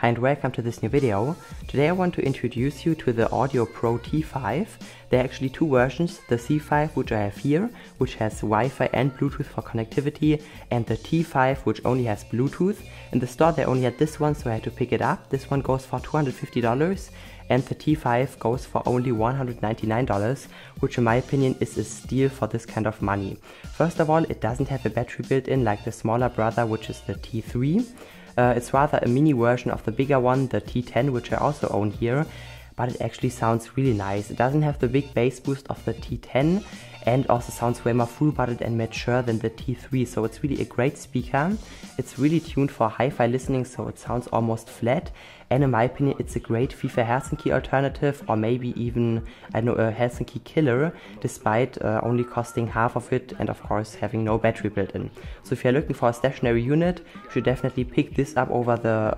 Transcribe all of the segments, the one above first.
Hi and welcome to this new video. Today I want to introduce you to the Audio Pro T5. There are actually two versions, the C5 which I have here, which has Wi-Fi and Bluetooth for connectivity, and the T5 which only has Bluetooth. In the store they only had this one, so I had to pick it up. This one goes for $250 and the T5 goes for only $199, which in my opinion is a steal for this kind of money. First of all, it doesn't have a battery built in like the smaller brother, which is the T3. It's rather a mini version of the bigger one, the T10, which I also own here, but it actually sounds really nice. It doesn't have the big bass boost of the T10 and also sounds way more full-bodied and mature than the T3, so it's really a great speaker. It's really tuned for hi-fi listening, so it sounds almost flat, and in my opinion it's a great FIFA Helsinki alternative, or maybe even, I don't know, a Helsinki killer, despite only costing half of it and of course having no battery built in. So if you're looking for a stationary unit, you should definitely pick this up over the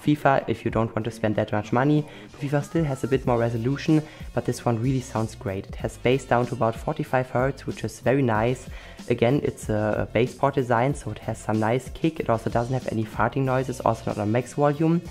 FIFA if you don't want to spend that much money. The FIFA still has a bit more resolution, but this one really sounds great. It has bass down to about 45 Hz, which is very nice. Again, it's a bass port design, so it has some nice kick. It also doesn't have any farting noises, also not on max volume.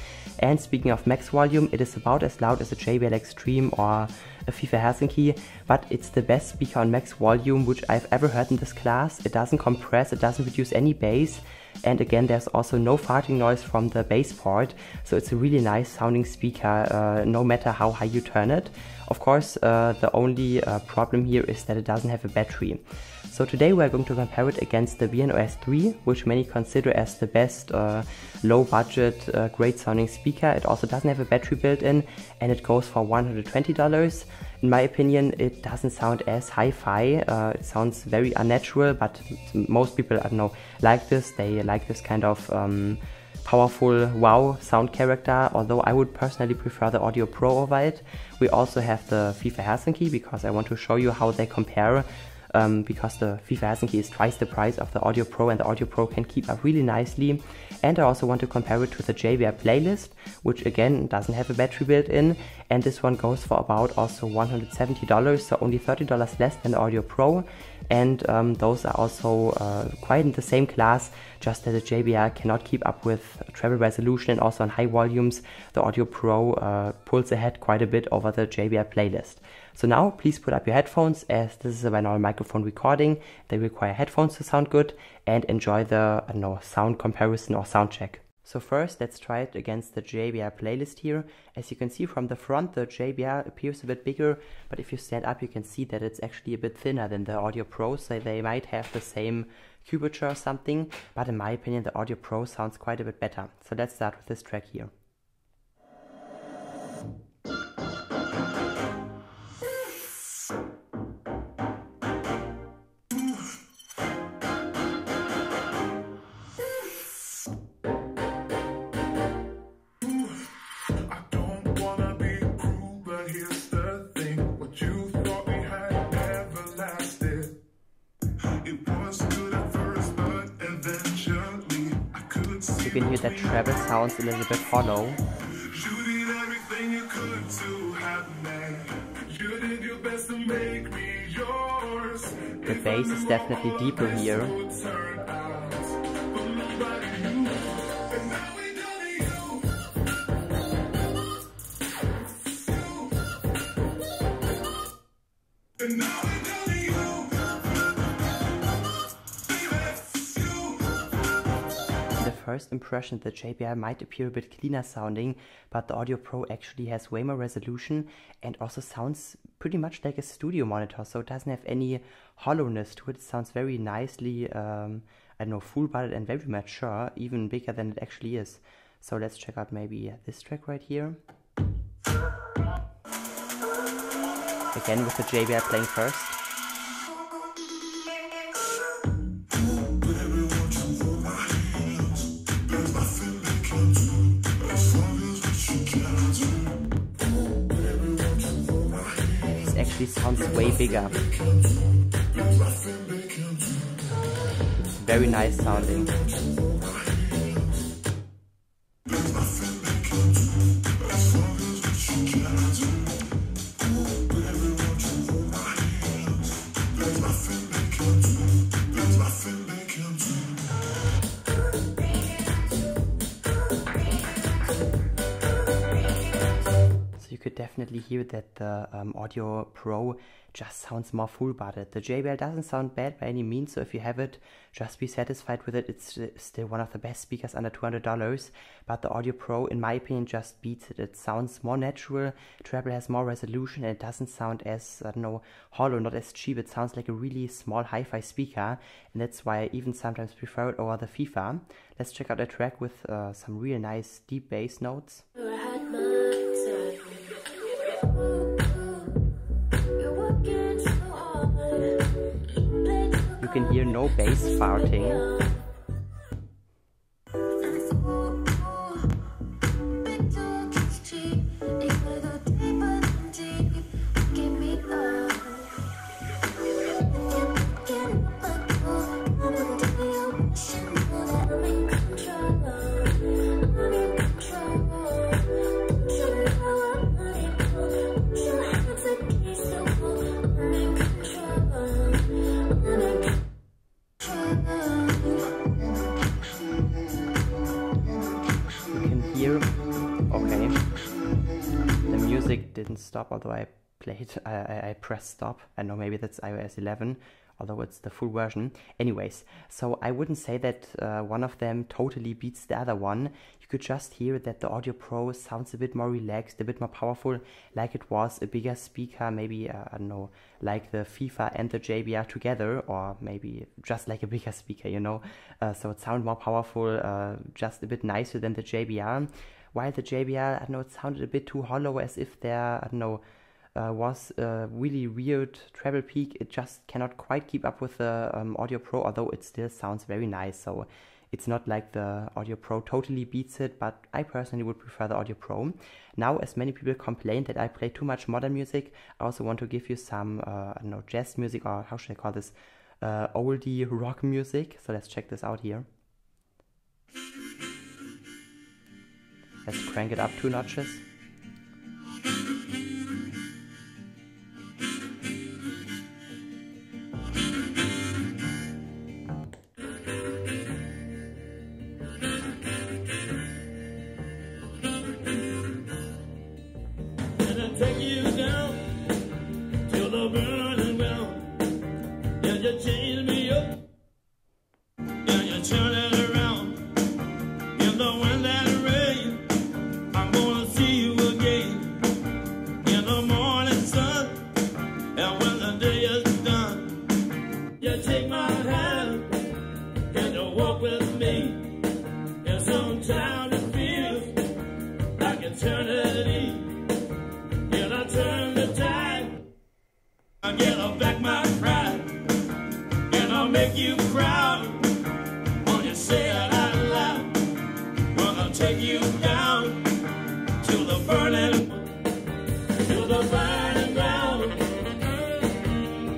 And speaking of max volume, it is about as loud as a JBL Extreme or a FIFA Helsinki, but it's the best speaker on max volume which I've ever heard in this class. It doesn't compress, it doesn't produce any bass, and again there's also no farting noise from the bass port, so it's a really nice sounding speaker no matter how high you turn it. Of course, the only problem here is that it doesn't have a battery. So today we're going to compare it against the BNOS 3, which many consider as the best low budget, great sounding speaker. It also doesn't have a battery built in and it goes for $120. In my opinion, it doesn't sound as hi-fi, it sounds very unnatural, but most people, I don't know, like this. They like this kind of powerful wow sound character, although I would personally prefer the Audio Pro over it. We also have the FIFA Helsinki because I want to show you how they compare. Because the FIFA Helsinki is twice the price of the Audio Pro and the Audio Pro can keep up really nicely. And I also want to compare it to the JBL Playlist, which again doesn't have a battery built in, and this one goes for about also $170, so only $30 less than the Audio Pro. And those are also quite in the same class, just that the JBL cannot keep up with treble resolution, and also on high volumes the Audio Pro pulls ahead quite a bit over the JBL Playlist. So now please put up your headphones, as this is a binaural microphone recording. They require headphones to sound good, and enjoy the sound comparison or sound check. So first let's try it against the JBL Playlist here. As you can see from the front, the JBL appears a bit bigger, but if you stand up you can see that it's actually a bit thinner than the Audio Pro, so they might have the same curvature or something, but in my opinion the Audio Pro sounds quite a bit better. So let's start with this track here. You can hear that treble sounds a little bit hollow. The bass is definitely deeper here. First impression, the JBL might appear a bit cleaner sounding, but the Audio Pro actually has way more resolution and also sounds pretty much like a studio monitor, so it doesn't have any hollowness to it. It sounds very nicely, I don't know, full-bodied and very mature, even bigger than it actually is. So let's check out maybe this track right here. Again with the JBL playing first. Actually sounds way bigger. It's very nice sounding. could definitely hear that the Audio Pro just sounds more full-bodied. The JBL doesn't sound bad by any means, so if you have it, just be satisfied with it. It's still one of the best speakers under $200, but the Audio Pro, in my opinion, just beats it. It sounds more natural, treble has more resolution, and it doesn't sound as, I don't know, hollow, not as cheap. It sounds like a really small hi-fi speaker, and that's why I even sometimes prefer it over the FIFA. Let's check out a track with some real nice deep bass notes. You can hear no bass farting. Okay, the music didn't stop, although I pressed stop. I know maybe that's iOS 11, although it's the full version. Anyways, so I wouldn't say that one of them totally beats the other one. You could just hear that the Audio Pro sounds a bit more relaxed, a bit more powerful, like it was a bigger speaker, maybe, I don't know, like the FIFA and the JBR together, or maybe just like a bigger speaker, you know. So it sounded more powerful, just a bit nicer than the JBR. While the JBR, I don't know, it sounded a bit too hollow, as if there, I don't know, was a really weird treble peak. It just cannot quite keep up with the Audio Pro, although it still sounds very nice. So it's not like the Audio Pro totally beats it, but I personally would prefer the Audio Pro. Now, as many people complain that I play too much modern music, I also want to give you some, I don't know, jazz music, or how should I call this, oldie rock music. So let's check this out here. Let's crank it up 2 notches. Take you down to the burning ground. Yeah, you change me up. Yeah, you turn it around. In the wind and rain, I'm gonna see you again. In the morning sun, and when the day is done, you take my hand and you walk with me. And sometimes it feels like eternity. I turn the tide, I get back my pride, and I'll make you proud when you say it out loud. Gonna take you down to the burning ground, to the burning ground,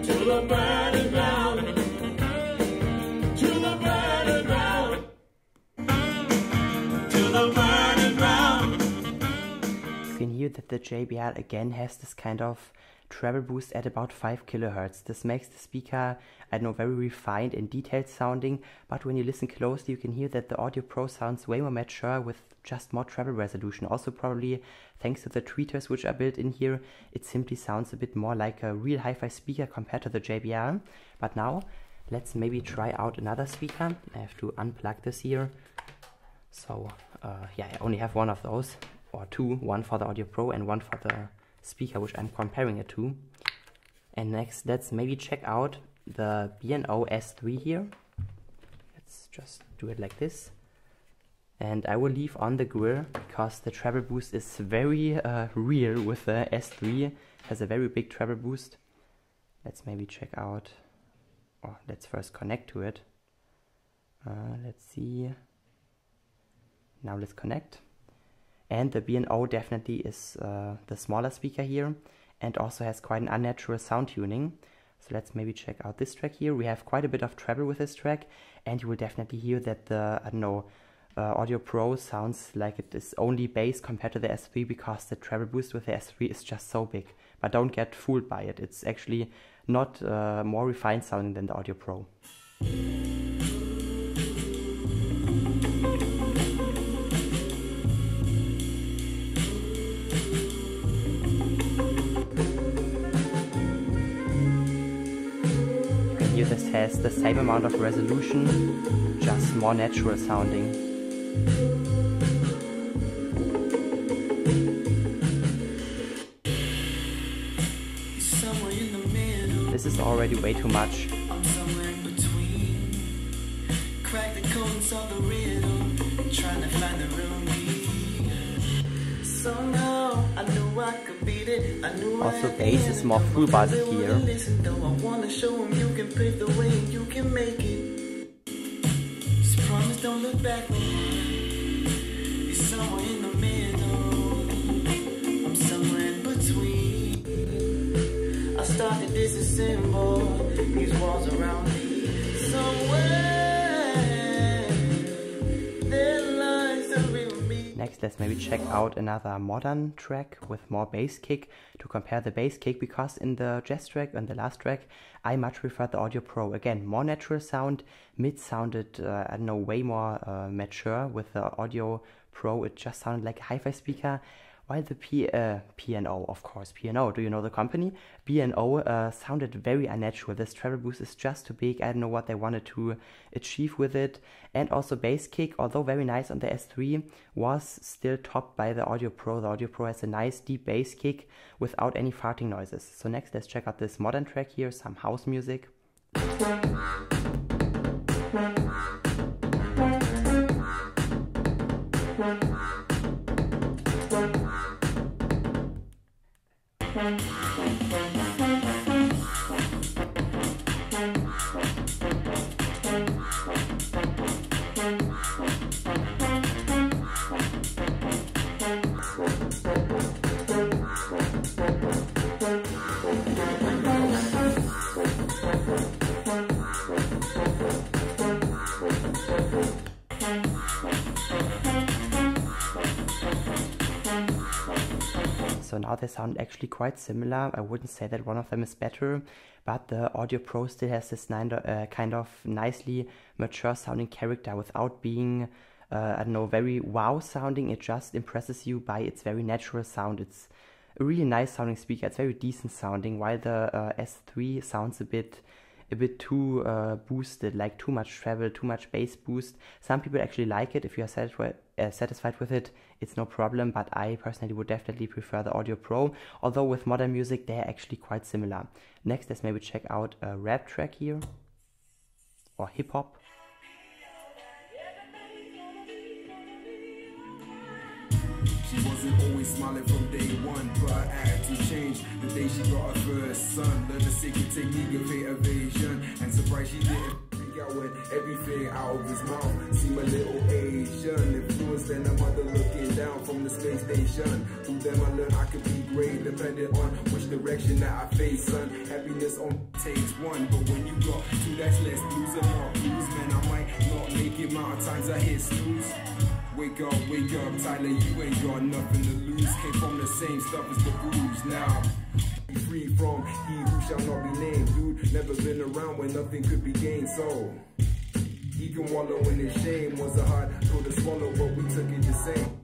to the burning ground, to the burning ground, to the burning ground. You can hear that the JBL again has this kind of treble boost at about 5 kHz. This makes the speaker, I don't know, very refined and detailed sounding, but when you listen closely you can hear that the Audio Pro sounds way more mature with just more treble resolution. Also probably thanks to the tweeters which are built in here, it simply sounds a bit more like a real hi-fi speaker compared to the JBL. But now let's maybe try out another speaker. I have to unplug this here. So yeah, I only have one of those, or two, one for the Audio Pro and one for the speaker which I'm comparing it to. And next, let's maybe check out the B&O S3 here. Let's just do it like this. And I will leave on the grill because the treble boost is very real with the S3. It has a very big treble boost. Let's maybe check out, or let's first connect to it. Let's see. Now let's connect. And the B&O definitely is the smaller speaker here, and also has quite an unnatural sound tuning. So let's maybe check out this track here. We have quite a bit of treble with this track, and you will definitely hear that the, I don't know, Audio Pro sounds like it is only bass compared to the S3 because the treble boost with the S3 is just so big. But don't get fooled by it. It's actually not more refined sounding than the Audio Pro. has the same amount of resolution, just more natural sounding. This is already way too much. Also, bass is more full-bodied here. These walls around me somewhere there lies the real me. Next, let's maybe check out another modern track with more bass kick to compare the bass kick, because in the jazz track and the last track I much prefer the Audio Pro. Again, more natural sound. Mid sounded I don't know, way more mature. With the Audio Pro it just sounded like a hi-fi speaker. While the P&O, of course, P&O, do you know the company? P&O sounded very unnatural. This treble boost is just too big. I don't know what they wanted to achieve with it. And also bass kick, although very nice on the S3, was still topped by the Audio Pro. The Audio Pro has a nice deep bass kick without any farting noises. So next, let's check out this modern track here, some house music. So now they sound actually quite similar. I wouldn't say that one of them is better, but the Audio Pro still has this kind of nicely mature sounding character without being, I don't know, very wow sounding. It just impresses you by its very natural sound. It's a really nice sounding speaker. It's very decent sounding, while the S3 sounds a bit too boosted, like too much treble, too much bass boost. Some people actually like it. If you are satisfied with it, it's no problem, but I personally would definitely prefer the Audio Pro, although with modern music they're actually quite similar. Next, let's maybe check out a rap track here, or hip-hop. She wasn't always smiling from day one, but her attitude changed the day she got her first son. Learned the secret technique of hate evasion, and surprised she didn't freak out when everything out of his mouth seemed a little Asian. Influenced and a mother looking down from the space station. Through them I learned I could be great, depending on which direction that I face, son. Happiness on takes one, but when you got two, that's less blues and more blues. Man, I might not make it, amount of times I hit snooze. Wake up, Tyler, you ain't got nothing to lose. Came from the same stuff as the booze. Now, be free from he who shall not be named. Dude, never been around when nothing could be gained. So, he can wallow in his shame. Was a hard pill to swallow, but we took it the same.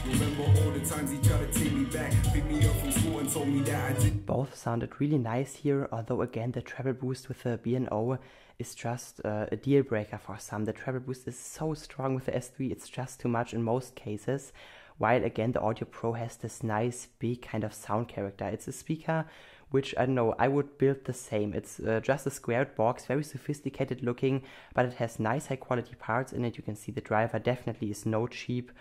Remember all the times he tried to take me back, pick me up from school and told me that I did. Both sounded really nice here, although again the treble boost with the B&O is just a deal breaker for some. The treble boost is so strong with the S3, it's just too much in most cases, while again the Audio Pro has this nice big kind of sound character. It's a speaker which, I don't know, I would build the same. It's just a squared box, very sophisticated looking, but it has nice high quality parts in it. You can see the driver definitely is no cheap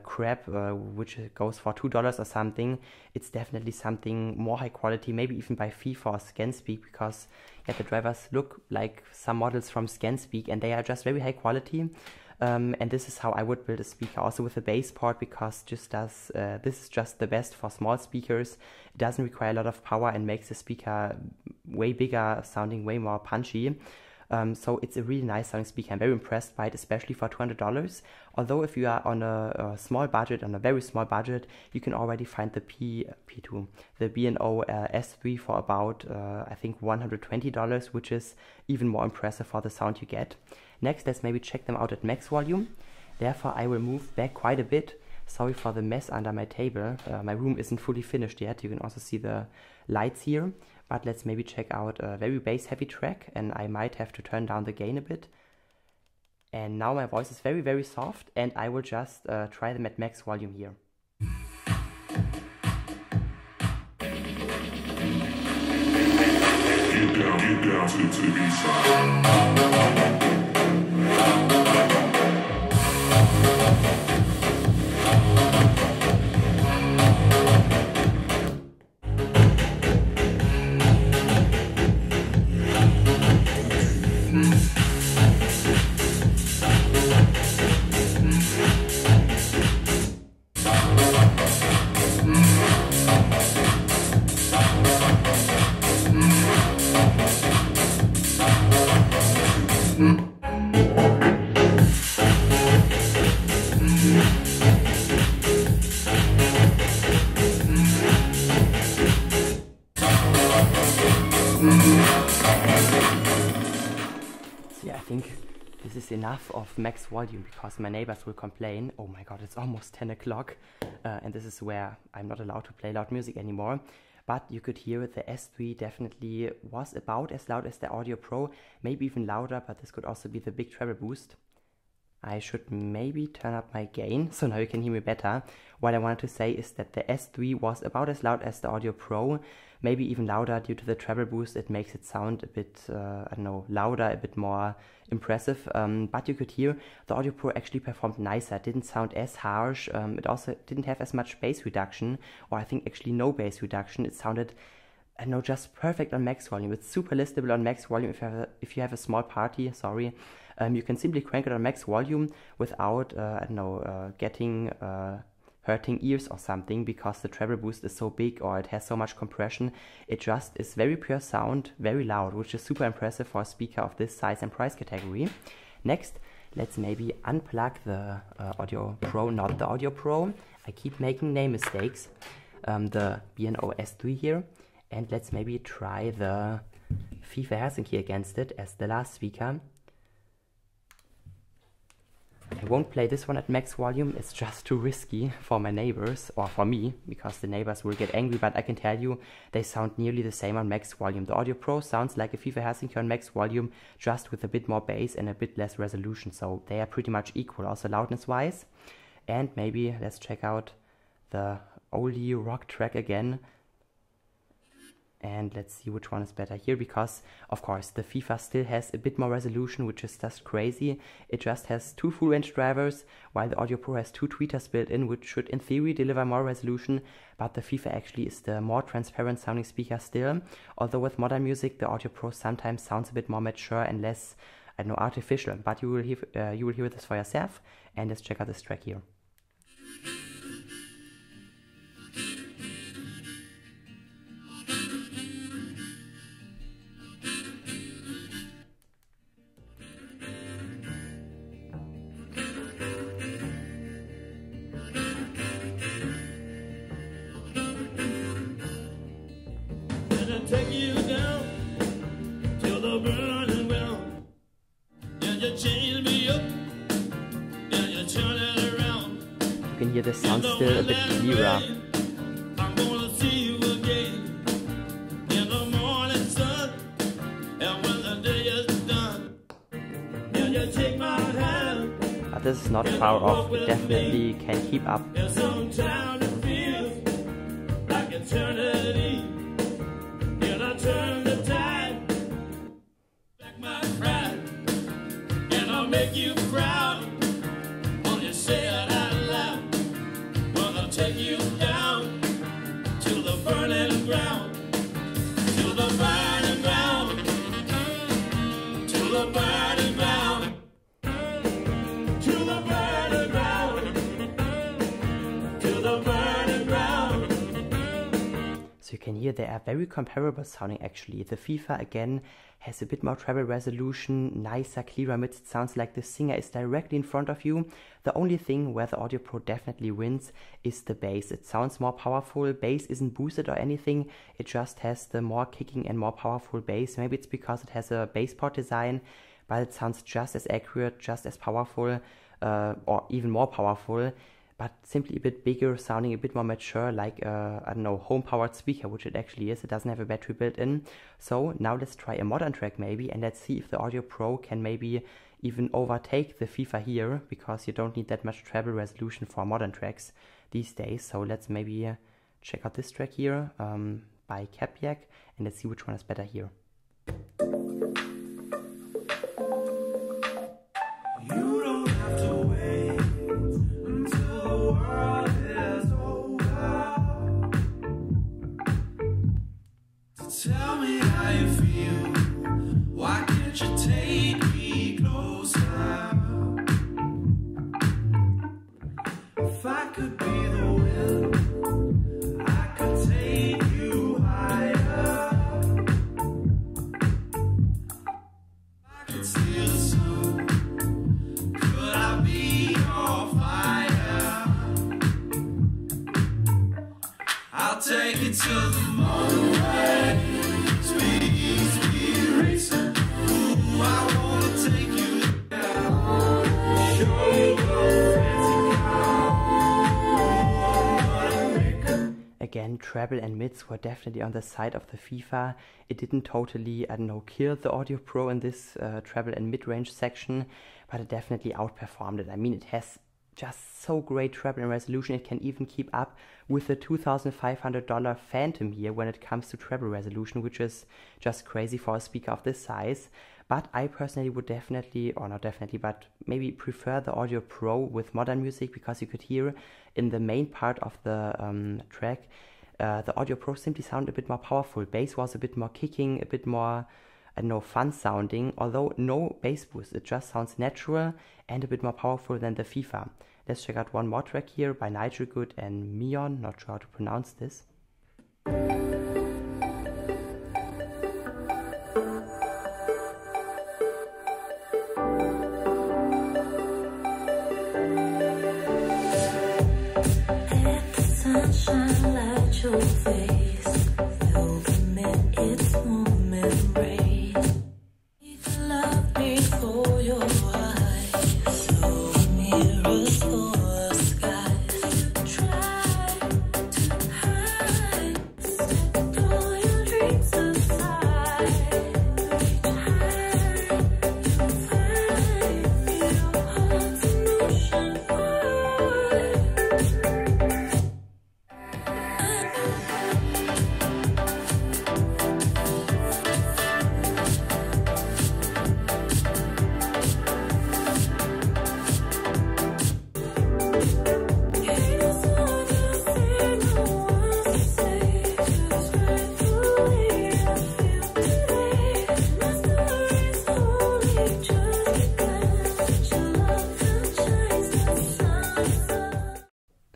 crap, which goes for $2 or something. It's definitely something more high quality, maybe even by FIFA or ScanSpeak, because yeah, the drivers look like some models from ScanSpeak and they are just very high quality. And this is how I would build a speaker, also with a bass port, because this is just the best for small speakers. It doesn't require a lot of power and makes the speaker way bigger, sounding way more punchy. So it's a really nice sounding speaker. I'm very impressed by it, especially for $200. Although if you are on a small budget, on a very small budget, you can already find the P2, the B&O S3 for about, I think $120, which is even more impressive for the sound you get. Next, let's maybe check them out at max volume. Therefore, I will move back quite a bit. Sorry for the mess under my table. My room isn't fully finished yet. You can also see the lights here. but let's maybe check out a very bass heavy track, and I might have to turn down the gain a bit. And now my voice is very soft, and I will just try them at max volume here. Get down to the beat side. Yeah, I think this is enough of max volume because my neighbors will complain. Oh my god, it's almost 10 o'clock and this is where I'm not allowed to play loud music anymore. But you could hear the S3 definitely was about as loud as the Audio Pro, maybe even louder, but this could also be the big treble boost. I should maybe turn up my gain, so now you can hear me better. What I wanted to say is that the S3 was about as loud as the Audio Pro, maybe even louder due to the treble boost. It makes it sound a bit, I don't know, louder, a bit more impressive. But you could hear the Audio Pro actually performed nicer. It didn't sound as harsh. It also didn't have as much bass reduction, or I think actually no bass reduction. It sounded, I don't know, just perfect on max volume. It's super listenable on max volume if you have a small party, sorry. You can simply crank it on max volume without, I don't know, getting hurting ears or something, because the treble boost is so big or it has so much compression. It just is very pure sound, very loud, which is super impressive for a speaker of this size and price category. Next, let's maybe unplug the Audio Pro, not the Audio Pro. I keep making name mistakes. The B&O S3 here. And let's maybe try the FIFA Helsinki against it as the last speaker. I won't play this one at max volume, it's just too risky for my neighbors, or for me, because the neighbors will get angry, but I can tell you, they sound nearly the same on max volume. The Audio Pro sounds like a FIFA Helsinki on max volume, just with a bit more bass and a bit less resolution, so they are pretty much equal, also loudness-wise. And maybe let's check out the oldie rock track again. And let's see which one is better here, because of course the FIFA still has a bit more resolution, which is just crazy. It just has 2 full range drivers, while the Audio Pro has 2 tweeters built in, which should in theory deliver more resolution, but the FIFA actually is the more transparent sounding speaker still. Although with modern music the Audio Pro sometimes sounds a bit more mature and less, I don't know, artificial, but you will hear this for yourself. And let's check out this track here. Take you down till the burning ground. Yeah, you change me up. Yeah, you turn it around. You can hear the sound still a bit clearer. I'm gonna see you again in the morning sun. And when the day is done, yeah, you take my hand. But this is not far off, it definitely can keep up. And sometimes it feels like eternity. Turn the tide back, my pride, and I'll make you proud when you say it out loud. Well, I'll take you down to the burning ground, to the burning ground, to the burning ground, to the burning ground, to the burning ground. So you can hear they are very comparable sounding actually. The FIFA again has a bit more treble resolution, nicer, clearer mids. It sounds like the singer is directly in front of you. The only thing where the Audio Pro definitely wins is the bass. It sounds more powerful. Bass isn't boosted or anything. It just has the more kicking and more powerful bass. Maybe it's because it has a bass port design, but it sounds just as accurate, just as powerful, or even more powerful. but simply a bit bigger, sounding a bit more mature, like I don't know, home-powered speaker, which it actually is. It doesn't have a battery built in. So now let's try a modern track maybe, and let's see if the Audio Pro can maybe even overtake the FIFA here, because you don't need that much treble resolution for modern tracks these days. So let's maybe check out this track here by Capiak, and let's see which one is better here. You don't have to wait until the world is over to tell me how you feel. Why can't you take me closer? If I could be the wind, I could take you higher. I could steal the sun. Could I be your fire? I'll take it to the moon. Speed, speed racing. Ooh, I wanna take you there. Show you a fancy car. Again, treble and mids were definitely on the side of the FIFA. It didn't totally, I don't know, kill the Audio Pro in this treble and mid-range section, but it definitely outperformed it. I mean, it has just so great treble and resolution. It can even keep up with the $2,500 Phantom here when it comes to treble resolution, which is just crazy for a speaker of this size. But I personally would definitely, or not definitely, but maybe prefer the Audio Pro with modern music, because you could hear in the main part of the track, the Audio Pro simply sounded a bit more powerful. Bass was a bit more kicking, a bit more, I don't know, fun sounding, although no bass boost. It just sounds natural and a bit more powerful than the FIFA. Let's check out one more track here by Nigel Good and Mion, not sure how to pronounce this. Sunshine light your face, illuminate its warm embrace. You love me for your eyes, so mirrors for the skies. Try to hide, set all your dreams aside. Reach high to find your heart's emotion wide.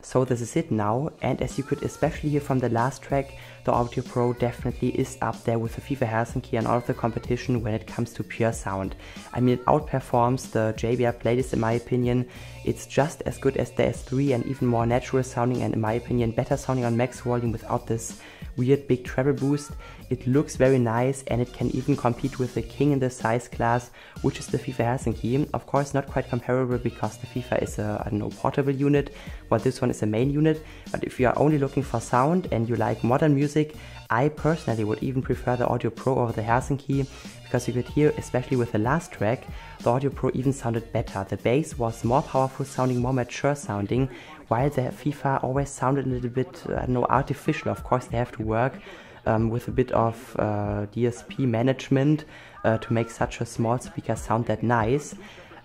So this is it now, and as you could especially hear from the last track, the Audio Pro definitely is up there with the FIFA Helsinki and all of the competition when it comes to pure sound. I mean, it outperforms the JBL playlist in my opinion. It's just as good as the S3 and even more natural sounding, and in my opinion better sounding on max volume without this weird big treble boost. It looks very nice, and it can even compete with the king in the size class, which is the FIFA Helsinki. Of course not quite comparable because the FIFA is a, I don't know, portable unit, while this one is a main unit. But if you are only looking for sound and you like modern music, I personally would even prefer the Audio Pro over the Helsinki, because you could hear, especially with the last track, the Audio Pro even sounded better. The bass was more powerful sounding, more mature sounding, while the FIFA always sounded a little bit, I don't know, artificial. Of course they have to work with a bit of DSP management to make such a small speaker sound that nice.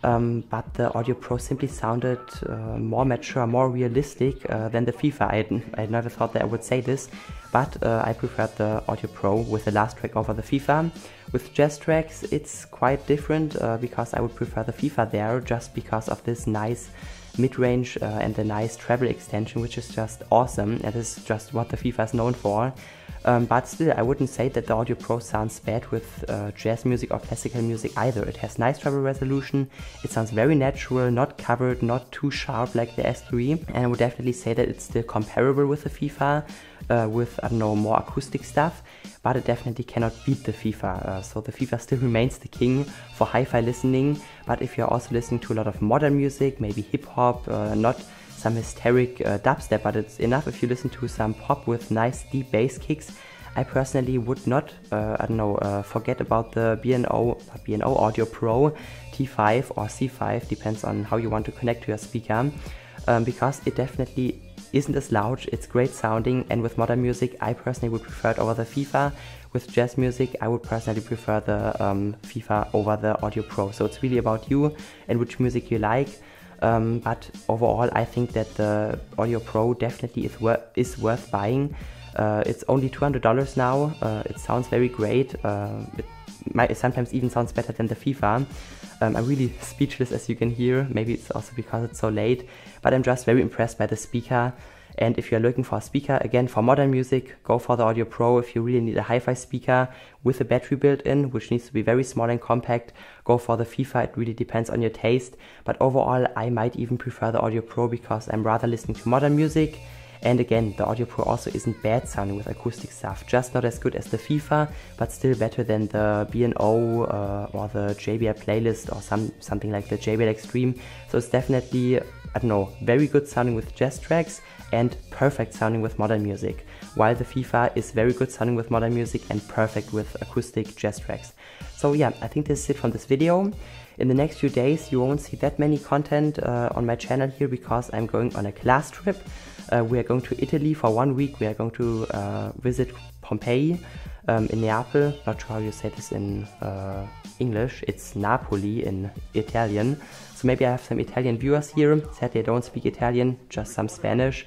But the Audio Pro simply sounded more mature, more realistic than the FIFA. I never thought that I would say this, but I preferred the Audio Pro with the last track over the FIFA. With jazz tracks it's quite different because I would prefer the FIFA there, just because of this nice mid-range and the nice treble extension, which is just awesome, and is just what the FIFA is known for. But still, I wouldn't say that the Audio Pro sounds bad with jazz music or classical music either. It has nice treble resolution, it sounds very natural, not covered, not too sharp like the S3, and I would definitely say that it's still comparable with the FIFA, with, I don't know, more acoustic stuff, but it definitely cannot beat the FIFA. So the FIFA still remains the king for hi-fi listening, but if you're also listening to a lot of modern music, maybe hip-hop, not some hysteric dubstep, but it's enough if you listen to some pop with nice deep bass kicks. I personally would not, forget about the B&O Audio Pro T5 or C5, depends on how you want to connect to your speaker, because it definitely isn't as loud, it's great sounding, and with modern music I personally would prefer it over the FIFA. With jazz music I would personally prefer the FIFA over the Audio Pro, so it's really about you and which music you like. But overall I think that the Audio Pro definitely is worth buying. It's only $200 now. It sounds very great. It sometimes even sounds better than the FIFA. I'm really speechless, as you can hear. Maybe it's also because it's so late, but I'm just very impressed by the speaker. And if you're looking for a speaker, again, for modern music, go for the Audio Pro. If you really need a hi-fi speaker with a battery built in, which needs to be very small and compact, go for the FIFA. It really depends on your taste. But overall, I might even prefer the Audio Pro because I'm rather listening to modern music. And again, the Audio Pro also isn't bad sounding with acoustic stuff, just not as good as the FIFA, but still better than the B&O or the JBL Playlist or something like the JBL Extreme. So it's definitely, I don't know, very good sounding with jazz tracks and perfect sounding with modern music, while the FIFA is very good sounding with modern music and perfect with acoustic jazz tracks. So yeah, I think this is it from this video. In the next few days you won't see that many content on my channel here because I'm going on a class trip. We are going to Italy for 1 week. We are going to visit Pompeii in Neapel. Not sure how you say this in English. It's Napoli in Italian. So maybe I have some Italian viewers here. Sadly I don't speak Italian, just some Spanish.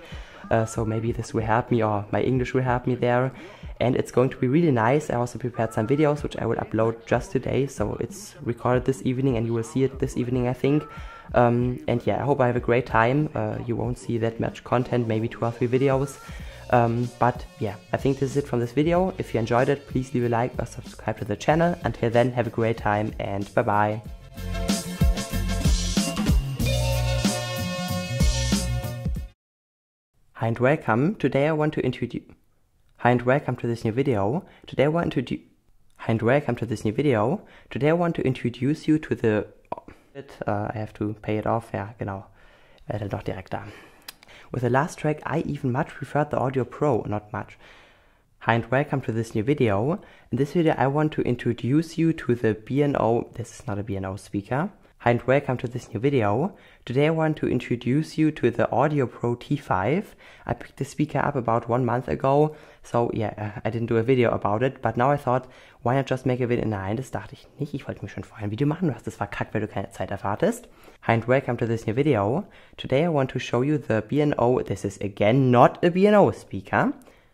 So maybe this will help me, or my English will help me there. And it's going to be really nice. I also prepared some videos which I will upload just today. So it's recorded this evening and you will see it this evening, I think. And yeah, I hope I have a great time. You won't see that much content, maybe 2 or 3 videos. But yeah, I think this is it from this video. If you enjoyed it, please leave a like or subscribe to the channel. Until then, have a great time and bye bye. Hi and welcome. Today I want to introduce. Hi and welcome to this new video. Today I want to introduce you to the. I have to pay it off. Ja, genau. Werde doch direkt da. With the last track, I even much preferred the Audio Pro. Not much. Hi and welcome to this new video. In this video, I want to introduce you to the B&O. This is not a B&O speaker. Hi and welcome to this new video. Today I want to introduce you to the Audio Pro T5. I picked the speaker up about 1 month ago, so yeah, I didn't do a video about it, but now I thought, why not just make a video? Nein, das dachte ich nicht. Ich wollte mir schon vorher ein Video machen, du hast es verkackt, weil du keine Zeit erwartest. Hi and welcome to this new video. Today I want to show you the B&O. This is again not a B&O speaker.